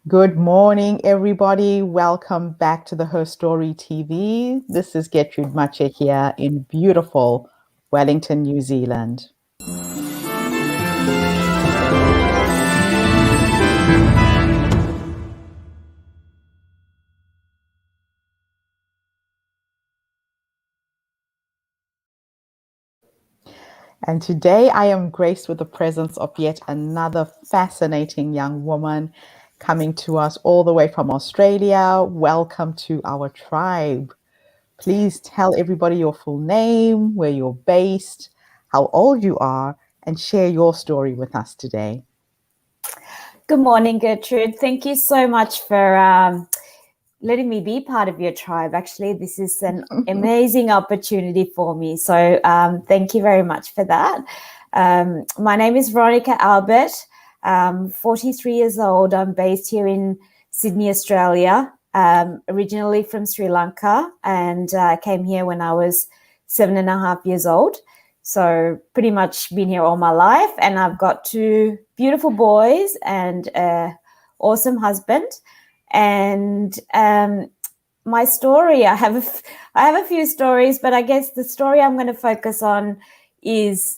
Good morning, everybody. Welcome back to the Her Story TV. This is Getrude Matshe here in beautiful Wellington, New Zealand. And today I am graced with the presence of yet another fascinating young woman coming to us all the way from Australia. Welcome to our tribe. Please tell everybody your full name, where you're based, how old you are, and share your story with us today. Good morning, Gertrude. Thank you so much for letting me be part of your tribe. Actually, this is an amazing opportunity for me. So thank you very much for that. My name is Veronica Albert. 43 years old. I'm based here in Sydney, Australia, originally from Sri Lanka, and came here when I was 7.5 years old. So pretty much been here all my life, and I've got two beautiful boys and an awesome husband. And my story, I have a few stories, but I guess the story I'm going to focus on is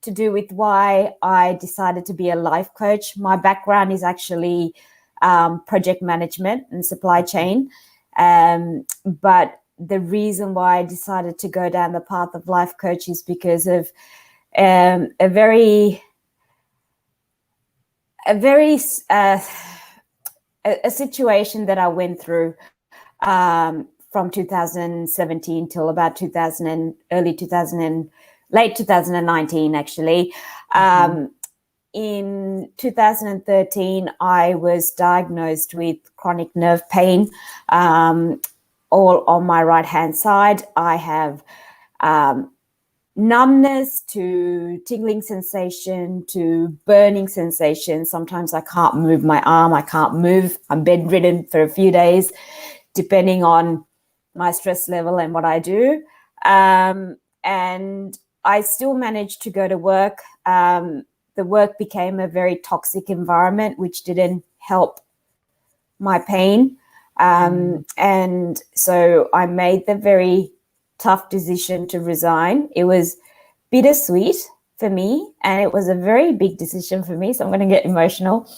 to do with why I decided to be a life coach. My background is actually project management and supply chain, but the reason why I decided to go down the path of life coach is because of a situation that I went through from 2017 till about late 2019, actually. In 2013, I was diagnosed with chronic nerve pain. All on my right hand side. I have numbness to tingling sensation to burning sensation. Sometimes I can't move my arm. I can't move. I'm bedridden for a few days, depending on my stress level and what I do. And I still managed to go to work. The work became a very toxic environment, which didn't help my pain. And so I made the very tough decision to resign. It was bittersweet for me, and it was a very big decision for me. So I'm going to get emotional.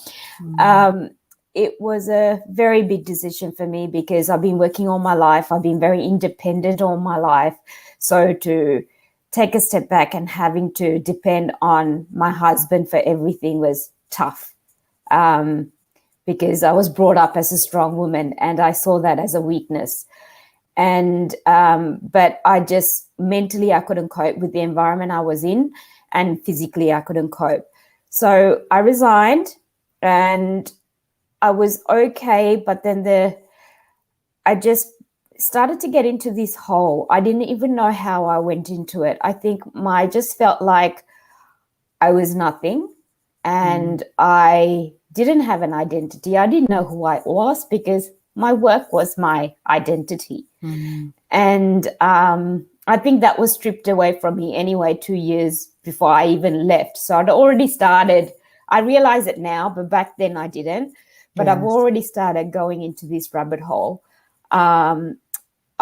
It was a very big decision for me because I've been working all my life. I've been very independent all my life. So to take a step back and having to depend on my husband for everything was tough. Because I was brought up as a strong woman and I saw that as a weakness. And but I just mentally I couldn't cope with the environment I was in, and physically I couldn't cope. So I resigned and I was okay, but then I just started to get into this hole. I didn't even know how I went into it. I think I just felt like I was nothing, and I didn't have an identity. I didn't know who I was because my work was my identity. And I think that was stripped away from me anyway 2 years before I even left. So I'd already started. I realize it now, but back then I didn't. But I've already started going into this rabbit hole.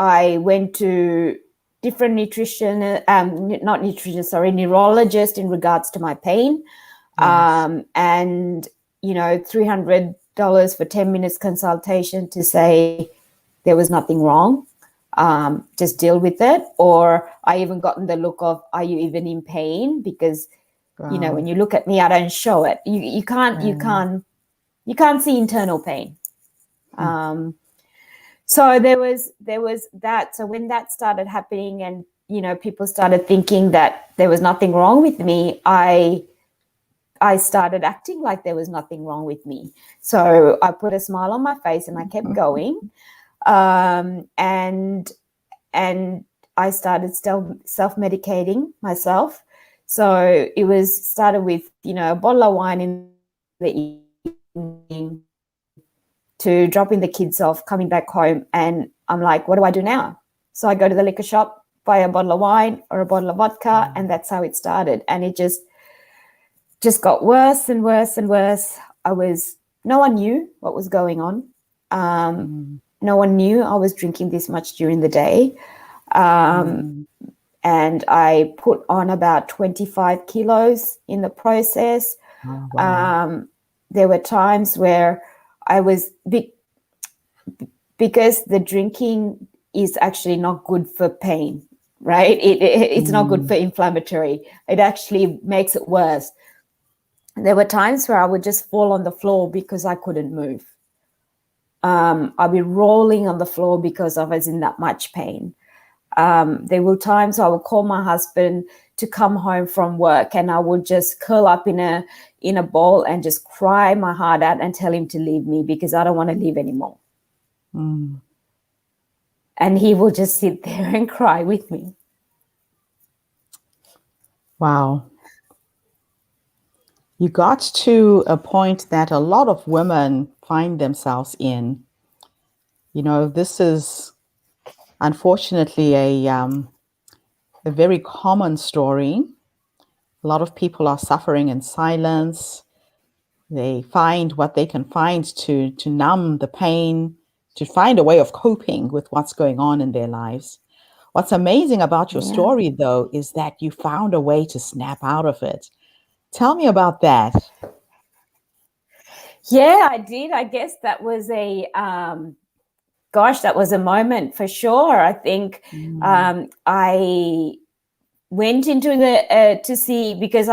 I went to different neurologist in regards to my pain. And, $300 for 10 minutes consultation to say there was nothing wrong. Just deal with it. Or I even gotten the look of, are you even in pain? Because, when you look at me, I don't show it. You can't see internal pain. So there was that. So when that started happening and, people started thinking that there was nothing wrong with me, I started acting like there was nothing wrong with me. So I put a smile on my face and I kept going. And I started self-medicating myself. So it started with, a bottle of wine in the evening, to dropping the kids off, coming back home. And I'm like, what do I do now? So I go to the liquor shop, buy a bottle of wine or a bottle of vodka. And that's how it started. And it just got worse and worse and worse. I was no one knew what was going on. No one knew I was drinking this much during the day. And I put on about 25 kilos in the process. Oh, wow. There were times where I was because the drinking is actually not good for pain, right? It's not good for inflammatory. It actually makes it worse. There were times where I would just fall on the floor because I couldn't move. I'd be rolling on the floor because I was in that much pain. There were times I would call my husband to come home from work, and I would just curl up in a ball and just cry my heart out and tell him to leave me because I don't want to live anymore. And he will just sit there and cry with me. Wow. You got to a point that a lot of women find themselves in. You know, this is unfortunately a very common story. A lot of people are suffering in silence. They find what they can find to numb the pain, to find a way of coping with what's going on in their lives. What's amazing about your story, though, is that you found a way to snap out of it. Tell me about that. Yeah, I did. I guess that was that was a moment for sure. I think I went into the to see, because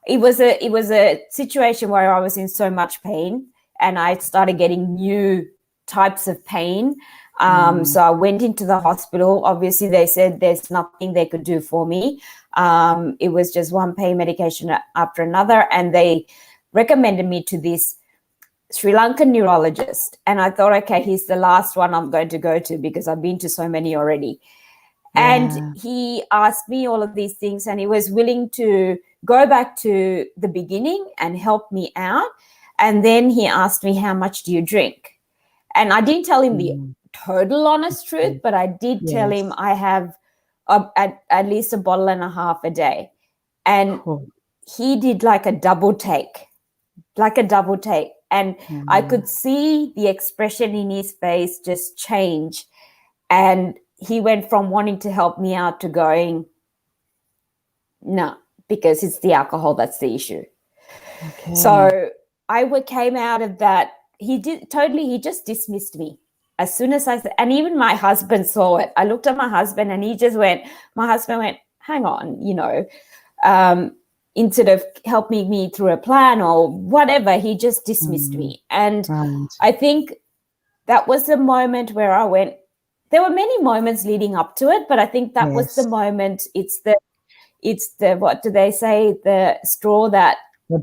it was a situation where I was in so much pain, and I started getting new types of pain. So I went into the hospital. Obviously, they said there's nothing they could do for me. It was just one pain medication after another, and they recommended me to this Sri Lankan neurologist. And I thought, okay, he's the last one I'm going to go to because I've been to so many already. Yeah. And he asked me all of these things, and he was willing to go back to the beginning and help me out. And then he asked me, how much do you drink? And I didn't tell him the total honest truth, but I did tell him I have at least a bottle and a half a day. And he did like a double take. And I could see the expression in his face just change. And he went from wanting to help me out to going, no, because it's the alcohol that's the issue. Okay. So I came out of that. He just dismissed me as soon as I said, and even my husband saw it. I looked at my husband, and my husband went, hang on, instead of helping me through a plan or whatever, he just dismissed me. And I think that was the moment where I went, there were many moments leading up to it, but I think that was the moment. It's the what do they say? The straw that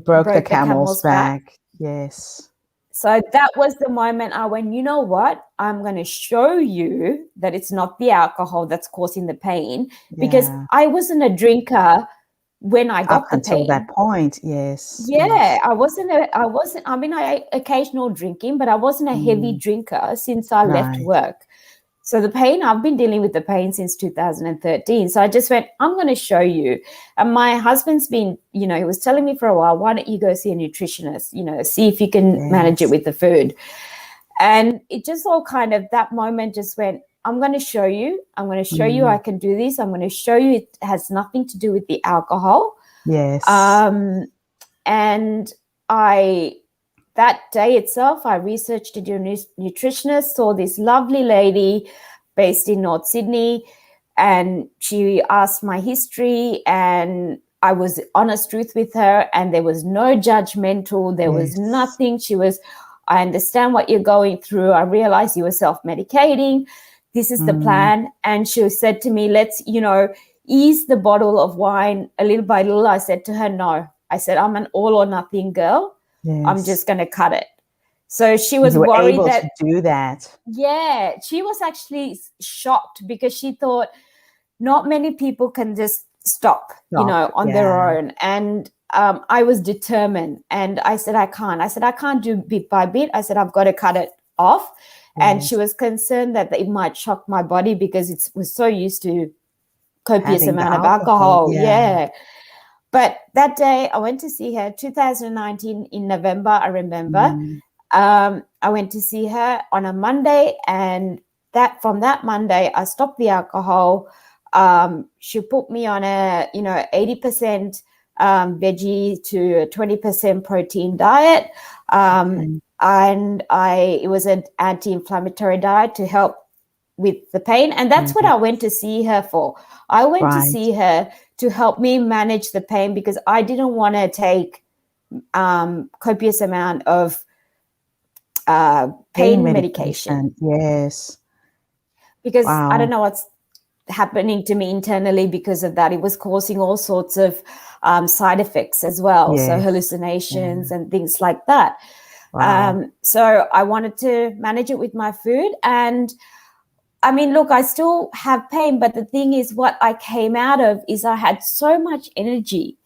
broke the camel's back. Yes. So that was the moment I went, you know what? I'm going to show you that it's not the alcohol that's causing the pain, because I wasn't a drinker when I got up the until pain. that point. Yes. Yeah, yes. I mean, I occasional drinking, but I wasn't a heavy drinker since I left work. So the pain, I've been dealing with the pain since 2013. So I just went, I'm going to show you. And my husband's been, he was telling me for a while, why don't you go see a nutritionist, see if you can manage it with the food. And it just all kind of, that moment just went, I'm going to show you. I'm going to show you I can do this. I'm going to show you it has nothing to do with the alcohol. Yes. And that day itself, I researched a nutritionist, saw this lovely lady based in North Sydney, and she asked my history, and I was honest truth with her, and there was no judgmental. There was nothing. She was, I understand what you're going through. I realize you were self-medicating. This is the plan. And she said to me, let's, ease the bottle of wine a little by little. I said to her, no. I said, I'm an all or nothing girl. Yes. I'm just going to cut it. So she was worried able that to do that. Yeah, she was actually shocked because she thought not many people can just stop on their own. And I was determined, and I said, I can't. I said, I can't do bit by bit. I said, I've got to cut it off. Yes. And she was concerned that it might shock my body because it was so used to copious amount of alcohol. Yeah. But that day I went to see her, 2019 in November, I remember. I went to see her on a Monday, and from that Monday, I stopped the alcohol. She put me on a 80% veggie to 20% protein diet, and it was an anti-inflammatory diet to help with the pain, and that's what I went to see her for. I went to see her to help me manage the pain, because I didn't want to take copious amount of pain medication. Yes. Because I don't know what's happening to me internally because of that. It was causing all sorts of side effects as well. Yes. So hallucinations and things like that. Wow. So I wanted to manage it with my food. And I mean, look, I still have pain, but the thing is, what I came out of is I had so much energy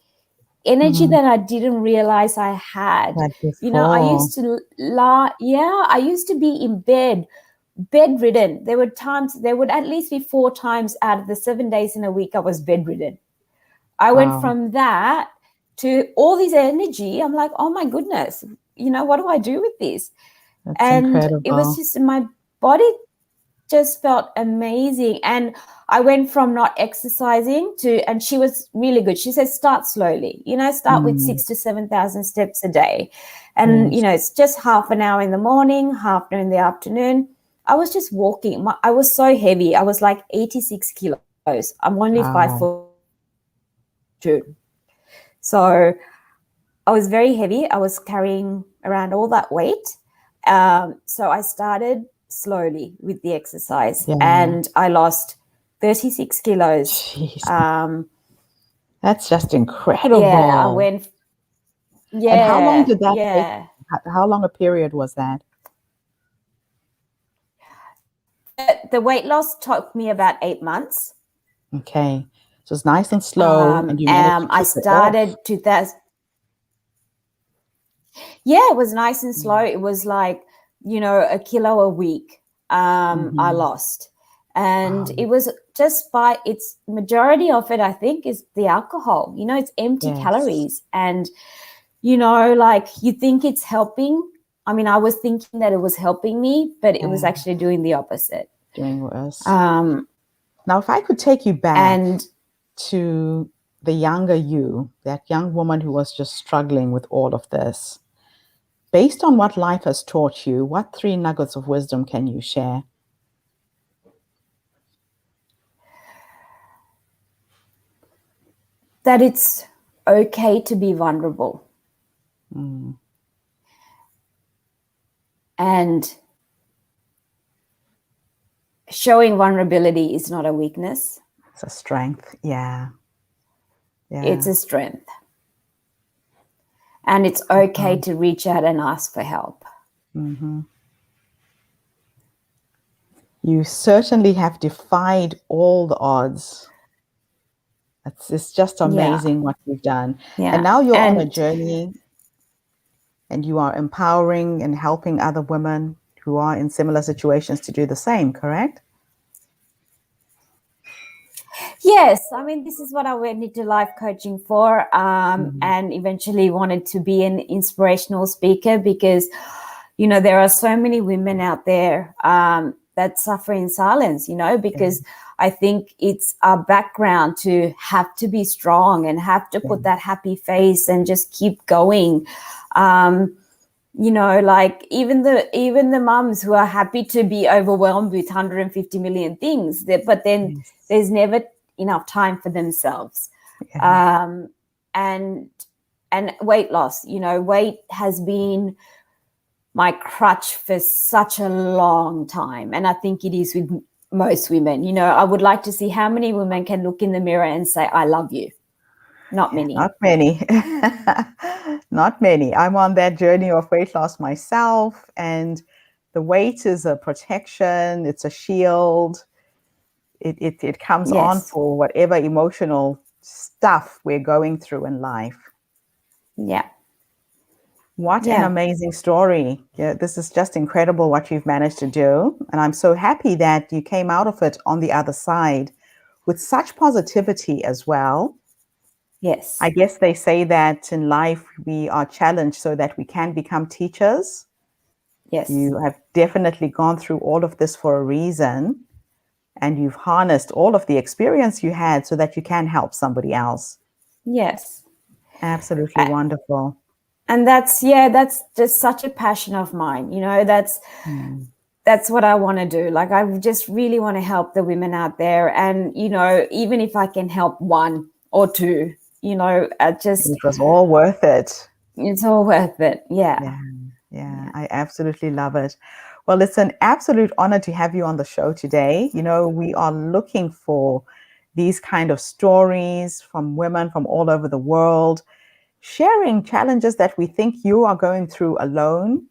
that I didn't realize I had. I used to I used to be in bedridden. There would at least be 4 times out of the 7 days in a week I was bedridden. I went from that to all this energy. I'm like, oh my goodness, what do I do with this? That's incredible. It was just, my body just felt amazing. And I went from not exercising and she was really good. She said, start slowly, start with 6,000 to 7,000 steps a day. And, it's just half an hour in the morning, half an hour in the afternoon. I was just walking. I was so heavy. I was like 86 kilos. I'm only 5'2". So I was very heavy. I was carrying around all that weight. So I started slowly with the exercise, and I lost 36 kilos. Jeez. That's just incredible. Yeah, I went. Yeah. And how long did that take? How long a period was that? The weight loss took me about 8 months. Okay. So it's nice and slow, and you managed to I started to that. Yeah, it was nice and slow. It was like, 1 kilo a week I lost. And it was just by its majority of it, I think, is the alcohol. It's empty calories. And, like, you think it's helping. I mean, I was thinking that it was helping me, but it was actually doing the opposite. Doing worse. Now, if I could take you back to the younger you, that young woman who was just struggling with all of this, based on what life has taught you, what 3 nuggets of wisdom can you share? That it's okay to be vulnerable. And showing vulnerability is not a weakness. It's a strength. Yeah. It's a strength. And it's okay to reach out and ask for help. You certainly have defied all the odds. It's just amazing what you've done. And now you're on a journey, and you are empowering and helping other women who are in similar situations to do the same, correct? Yes. I mean, this is what I went into life coaching for, and eventually wanted to be an inspirational speaker, because, there are so many women out there that suffer in silence, because I think it's our background to have to be strong and have to put that happy face and just keep going. Like even the mums who are happy to be overwhelmed with 150 million things, but then there's never enough time for themselves. And weight loss, weight has been my crutch for such a long time. And I think it is with most women. I would like to see how many women can look in the mirror and say, I love you. Not many. Not many. Not many. I'm on that journey of weight loss myself, and the weight is a protection. It's a shield. It comes on for whatever emotional stuff we're going through in life. Yeah. What an amazing story. This is just incredible what you've managed to do. And I'm so happy that you came out of it on the other side with such positivity as well. Yes. I guess they say that in life we are challenged so that we can become teachers. Yes. You have definitely gone through all of this for a reason, and you've harnessed all of the experience you had so that you can help somebody else. Yes. Absolutely wonderful. And that's just such a passion of mine. That's what I want to do. Like, I just really want to help the women out there. And, even if I can help one or two, It was all worth it. it's all worth it. Yeah, yeah, I absolutely love it. Well, it's an absolute honor to have you on the show today. We are looking for these kind of stories from women from all over the world, sharing challenges that we think you are going through alone.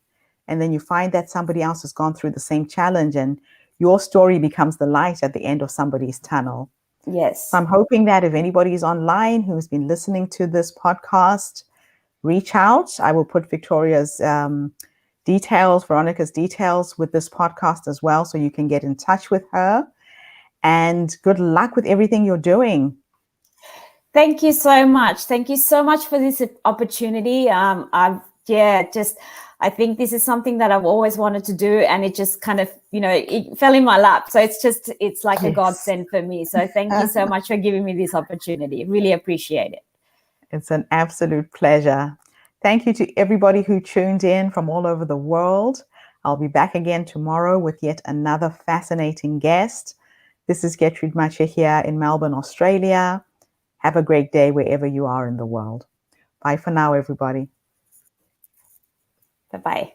And then you find that somebody else has gone through the same challenge, and your story becomes the light at the end of somebody's tunnel. Yes. So I'm hoping that if anybody is online who's been listening to this podcast, reach out. I will put Victoria's details, Veronica's details with this podcast as well, so you can get in touch with her. And good luck with everything you're doing. Thank you so much. Thank you so much for this opportunity. I think this is something that I've always wanted to do, and it just kind of, it fell in my lap. So it's like a godsend for me. So thank you so much for giving me this opportunity. Really appreciate it. It's an absolute pleasure. Thank you to everybody who tuned in from all over the world. I'll be back again tomorrow with yet another fascinating guest. This is Getrude Matshe here in Melbourne, Australia. Have a great day wherever you are in the world. Bye for now, everybody. Bye-bye.